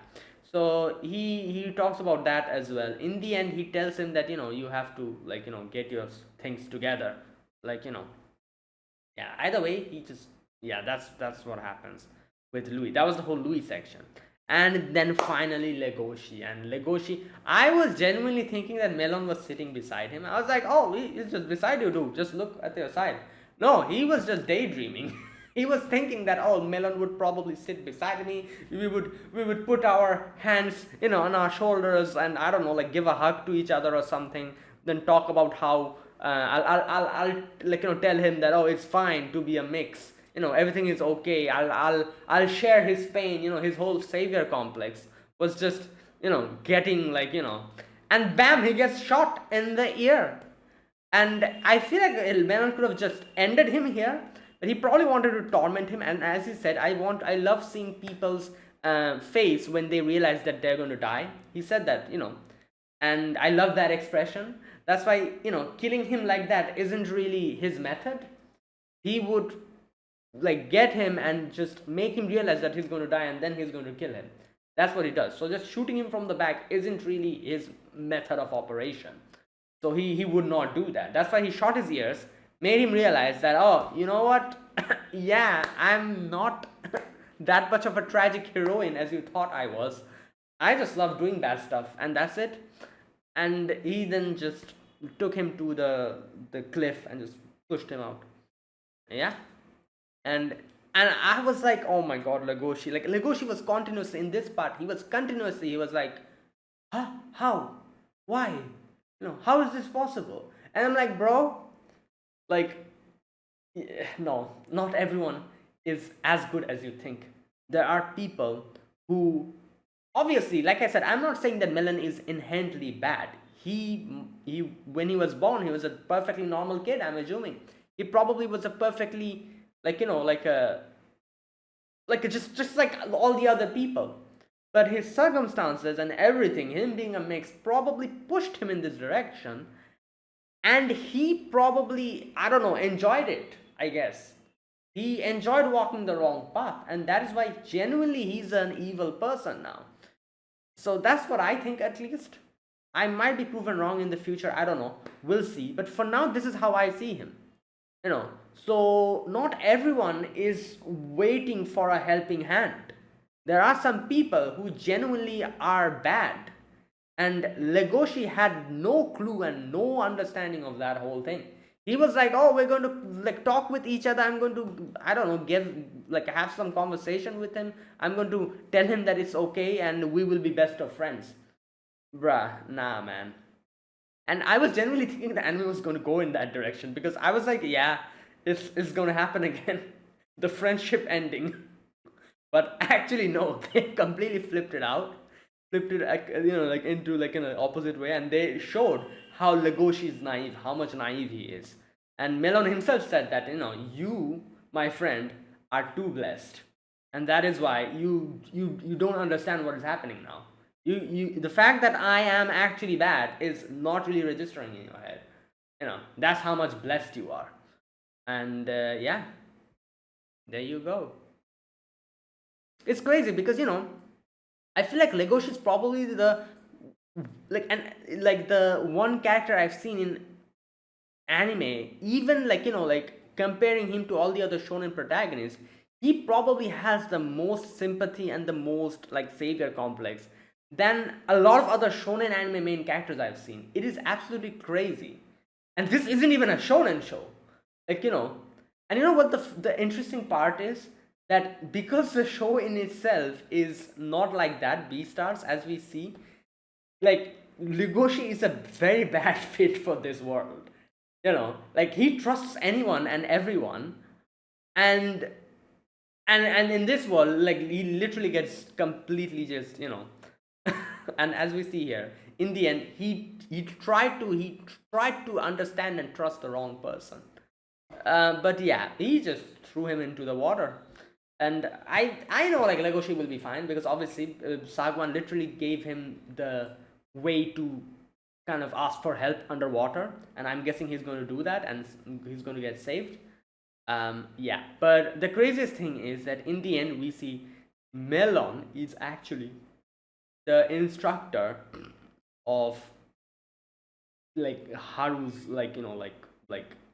So he talks about that as well. In the end, he tells him that you have to, like, get your things together, like, yeah. Either way, he just, yeah, that's what happens with Louis. That was the whole Louis section. And then finally Legoshi. And Legoshi, I was genuinely thinking that Melon was sitting beside him. I was like, oh, he's just beside you, dude. Just look at your side. No, he was just daydreaming. He was thinking that, oh, Melon would probably sit beside me. We would put our hands, on our shoulders, and I don't know, like, give a hug to each other or something. Then talk about how I'll like, tell him that, oh, it's fine to be a mix. Everything is okay. I'll share his pain. His whole savior complex was just, getting, like, and bam, he gets shot in the ear. And I feel like Elmenon could have just ended him here, but he probably wanted to torment him. And as he said, I love seeing people's face when they realize that they're going to die. He said that, and I love that expression. That's why, killing him like that isn't really his method. He would, like, get him and just make him realize that he's going to die, and then he's going to kill him. That's what he does. So just shooting him from the back isn't really his method of operation. So he would not do that. That's why he shot his ears, made him realize that, oh, you know what? Yeah, I'm not that much of a tragic heroine as you thought I was. I just love doing bad stuff, and that's it. And he then just took him to the cliff and just pushed him out. Yeah. And I was like, oh my god, Legoshi. Like, Legoshi was continuously in this part. He was like, huh? How? Why? How is this possible? And I'm like, bro, like, no, not everyone is as good as you think. There are people who, obviously, like I said, I'm not saying that Melon is inherently bad. He when he was born, he was a perfectly normal kid, I'm assuming. He probably was a perfectly, like, just like all the other people. But his circumstances and everything, him being a mix, probably pushed him in this direction. And he probably, I don't know, enjoyed it, I guess. He enjoyed walking the wrong path. And that is why genuinely he's an evil person now. So that's what I think, at least. I might be proven wrong in the future, I don't know. We'll see. But for now, this is how I see him. So not everyone is waiting for a helping hand. There are some people who genuinely are bad, and Legoshi had no clue and no understanding of that whole thing. He was like, oh, we're going to, like, talk with each other. I'm going to, I don't know, have some conversation with him. I'm going to tell him that it's okay and we will be best of friends. Bruh, nah, man. And I was genuinely thinking the anime was going to go in that direction because I was like, yeah, it's going to happen again. The friendship ending. But actually, no, they completely flipped it out, flipped it, like, like into like in an opposite way, and they showed how Legoshi is naive, how much naive he is. And Melon himself said that, you, my friend, are too blessed, and that is why you don't understand what is happening now. The fact that I am actually bad is not really registering in your head. That's how much blessed you are. And yeah, there you go. It's crazy because I feel like Legoshi is probably the the one character I've seen in anime, even like comparing him to all the other shonen protagonists, he probably has the most sympathy and the most like savior complex than a lot of other shonen anime main characters I've seen. It is absolutely crazy. And this isn't even a shonen show. Like, and you know what the interesting part is? That because the show in itself is not like that, Beastars, as we see, like Legoshi is a very bad fit for this world. Like he trusts anyone and everyone, and and in this world, like he literally gets completely just and as we see here, in the end, he tried to understand and trust the wrong person. But yeah, he just threw him into the water. And I know like Legoshi will be fine because obviously Sagwan literally gave him the way to kind of ask for help underwater, and I'm guessing he's going to do that and he's going to get saved. Yeah, but the craziest thing is that in the end we see Melon is actually the instructor of like Haru's like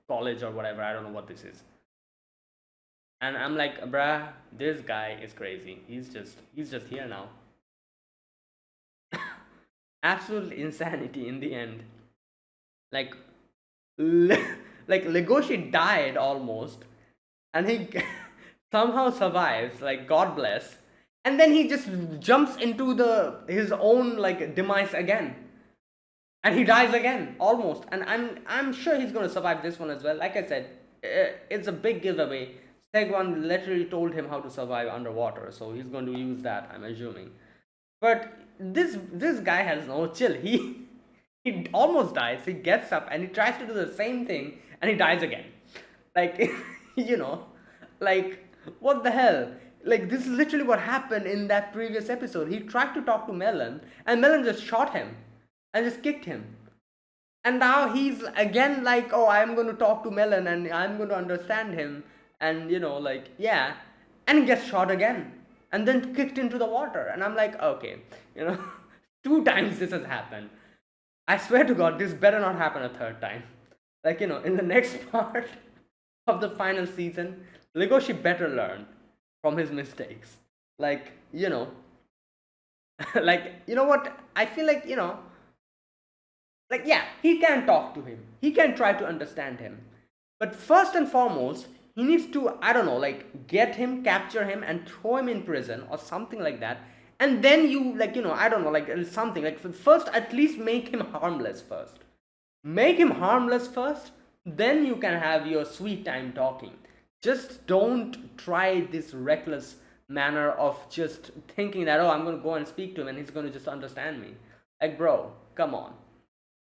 college or whatever. I don't know what this is. And I'm like, bruh, this guy is crazy. He's just here now. Absolute insanity in the end. Like, like Legoshi died almost, and he somehow survives. Like, God bless. And then he just jumps into the his own like demise again, and he dies again almost. And I'm sure he's gonna survive this one as well. Like I said, it's a big giveaway. Segwan literally told him how to survive underwater, so he's going to use that, I'm assuming. But this guy has no chill. He almost dies. He gets up and he tries to do the same thing, and he dies again. Like you know, like what the hell? Like this is literally what happened in that previous episode. He tried to talk to Melon, and Melon just shot him and just kicked him. And now he's again like, oh, I'm going to talk to Melon and I'm going to understand him, and like, yeah, and gets shot again and then kicked into the water. And I'm like, okay, two times this has happened. I swear to God, this better not happen a third time. Like, in the next part of the final season, Legoshi better learn from his mistakes. Like, like, what? I feel like, like, yeah, he can talk to him. He can try to understand him. But first and foremost, he needs to, I don't know, like, get him, capture him, and throw him in prison or something like that. And then you, like, I don't know, like, something. Like, first, at least make him harmless first. Make him harmless first, then you can have your sweet time talking. Just don't try this reckless manner of just thinking that, oh, I'm going to go and speak to him and he's going to just understand me. Like, bro, come on.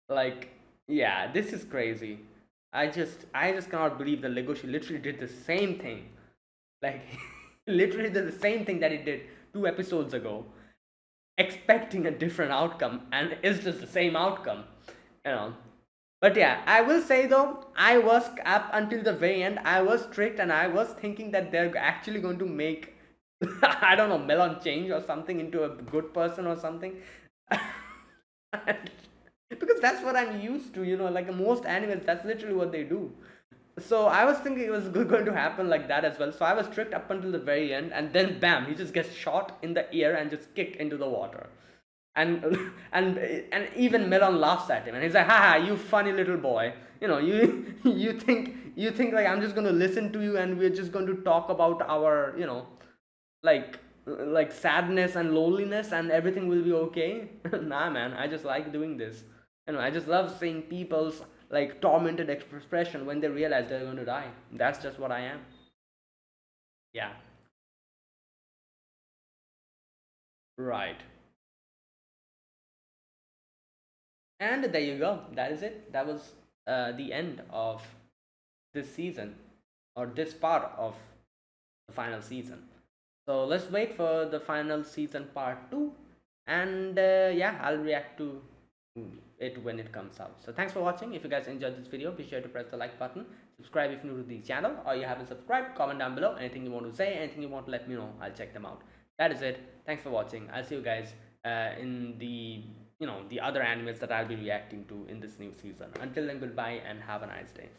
Like, yeah, this is crazy. I just cannot believe that Legoshi literally did the same thing. Like, literally did the same thing that he did 2 episodes ago, expecting a different outcome, and it's just the same outcome, you know. But yeah, I will say though, I was up until the very end, I was tricked, and I was thinking that they're actually going to make, I don't know, Melon change or something into a good person or something. Because that's what I'm used to, like most animes, that's literally what they do. So I was thinking it was going to happen like that as well. So I was tricked up until the very end, and then bam, he just gets shot in the ear and just kicked into the water. And and even Melon laughs at him, and he's like, haha, you funny little boy. You think like I'm just going to listen to you and we're just going to talk about our, like like sadness and loneliness and everything will be okay. Nah, man, I just like doing this. I just love seeing people's like tormented expression when they realize they're going to die. That's just what I am. Yeah, right. And there you go. That is it. That was the end of this season, or this part of the final season. So let's wait for the final season part 2. And yeah, I'll react to it when it comes out. So thanks for watching. If you guys enjoyed this video, be sure to press the like button, subscribe if you're new to the channel, or you haven't subscribed. Comment down below anything you want to say, anything you want to let me know. I'll check them out. That is it. Thanks for watching. I'll see you guys in the the other animes that I'll be reacting to in this new season. Until then, goodbye and have a nice day.